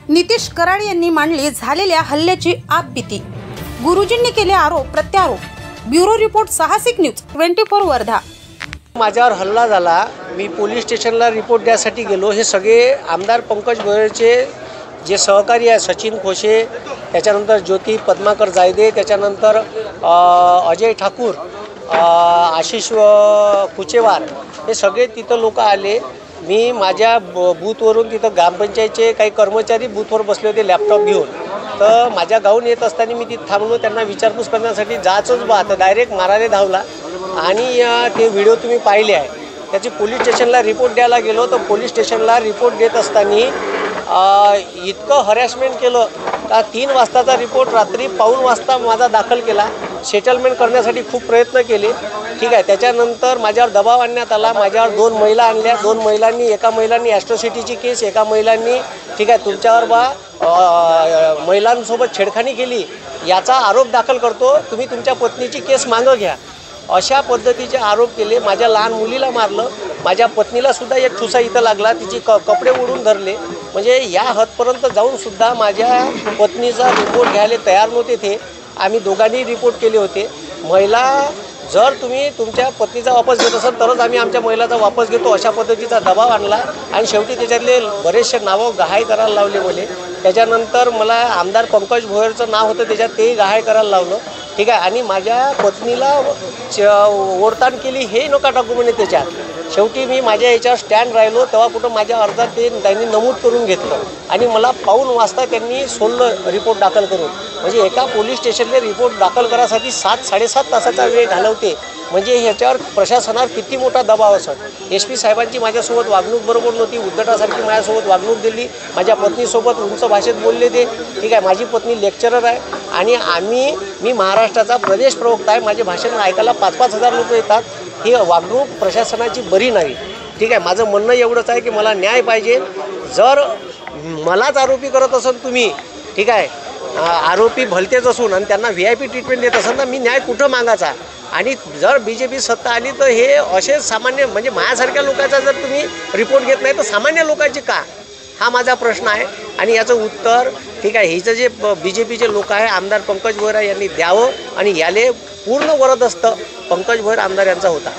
नितीश कराड यांनी मांडली झालेल्या हल्ल्याची आपबीती। गुरुजींनी केले आरोप प्रत्यारोप। ब्युरो रिपोर्ट साहसिक न्यूज 24 वर्धा। माझ्यावर हल्ला झाला, मी पोलीस स्टेशनला रिपोर्ट द्यासाठी गेलो। हे सगळे आमदार पंकज भोयरचे जे सहकारी आहे, सचिन खोशे, त्याच्यानंतर ज्योती पद्माकर जायदे, त्याच्यानंतर अजय ठाकूर, आशिष कुचेवार, हे सगळे तिथं लोक आले। मी माझ्या बूथवरून तिथं ग्रामपंचायतचे काही कर्मचारी बूथवर बसले होते लॅपटॉप घेऊन। तर माझ्या गावून येत असताना मी तिथं थांबलो, त्यांना विचारपूस करण्यासाठी जायचंच बा, तर डायरेक्ट मारायला धावला। आणि ते व्हिडिओ तुम्ही पाहिले आहे। त्याची पोलीस स्टेशनला रिपोर्ट द्यायला गेलो, तर पोलीस स्टेशनला रिपोर्ट देत असताना इतकं हरॅसमेंट केलं का 3 वाजताचा रिपोर्ट रात्री 2:15 वाजता माझा दाखल केला। सेटलमेंट करण्यासाठी खूप प्रयत्न केले, ठीक आहे। त्याच्यानंतर माझ्यावर दबाव आणण्यात आला। माझ्यावर 2 महिला आणल्या। 2 महिलांनी, एका महिलांनी ॲट्रॉसिटीची केस, एका महिलांनी ठीक आहे तुमच्यावर महिलांसोबत छेडखानी केली याचा आरोप दाखल करतो, तुम्ही तुमच्या पत्नीची केस मागं घ्या, अशा पद्धतीचे आरोप केले। माझ्या लहान मुलीला मारलं, माझ्या पत्नीला सुद्धा एक ठुसा इथं लागला, तिची कपडे ओढून धरले। म्हणजे या हदपर्यंत जाऊन सुद्धा माझ्या पत्नीचा रिपोर्ट घ्यायला तयार नव्हते ते। आम्ही दोघांनी रिपोर्ट केले होते। महिला, जर तुम्ही तुमच्या पत्नीचा वापस घेत असाल तरच आम्ही आमच्या महिलाचा वापस घेतो, अशा पद्धतीचा दबाव आणला। आणि शेवटी त्याच्यातले बरेचसे नावं गहाळ करायला लावले मला। त्याच्यानंतर मला आमदार पंकज भोयरचं नाव होतं त्याच्यात, तेही गहाळ करायला लावलं, ठीक आहे। आणि माझ्या पत्नीला ओढताण केली हे नका टाकू म्हणे त्याच्यात। शेवटी मी माझ्या याच्यावर स्टँड राहिलो, तेव्हा कुठं माझ्या अर्जात ते त्यांनी नमूद करून घेतलं आणि मला 2:15 वाजता त्यांनी सोडलं रिपोर्ट दाखल करून। म्हणजे एका पोलीस स्टेशनला रिपोर्ट दाखल करायसाठी 7-7.5 तासाचा वेळ घालवते, म्हणजे ह्याच्यावर प्रशासनावर किती मोठा दबाव असत। SP साहेबांची माझ्यासोबत वागणूक बरोबर नव्हती, उद्धटासारखी माझ्यासोबत वागणूक दिली, माझ्या पत्नीसोबत उंच भाषेत बोलले ते, ठीक आहे। माझी पत्नी लेक्चरर आहे आणि मी महाराष्ट्राचा प्रदेश प्रवक्ता आहे। माझे भाषण ऐकायला 5-5 हजार लोक येतात। ही वागणूक प्रशासनाची बरी नाही, ठीक आहे। माझं म्हणणं एवढंच आहे की मला न्याय पाहिजे। जर मलाच आरोपी करत असाल तुम्ही, ठीक आहे, आरोपी भलतेच असून आणि त्यांना VIP ट्रीटमेंट देत असाल तर मी न्याय कुठं मागायचा? आणि जर BJP सत्ता आली तर हे असे सामान्य, म्हणजे माझ्यासारख्या लोकांचा जर तुम्ही रिपोर्ट घेत नाही तर सामान्य लोकांची का? हा माझा प्रश्न आहे। आणि याचं उत्तर, ठीक आहे, हिचं जे BJPचे लोक आहे आमदार पंकज भोयर यांनी द्यावं। आणि याले पूर्ण वरद असतं पंकज भोयर आमदार यांचा होता।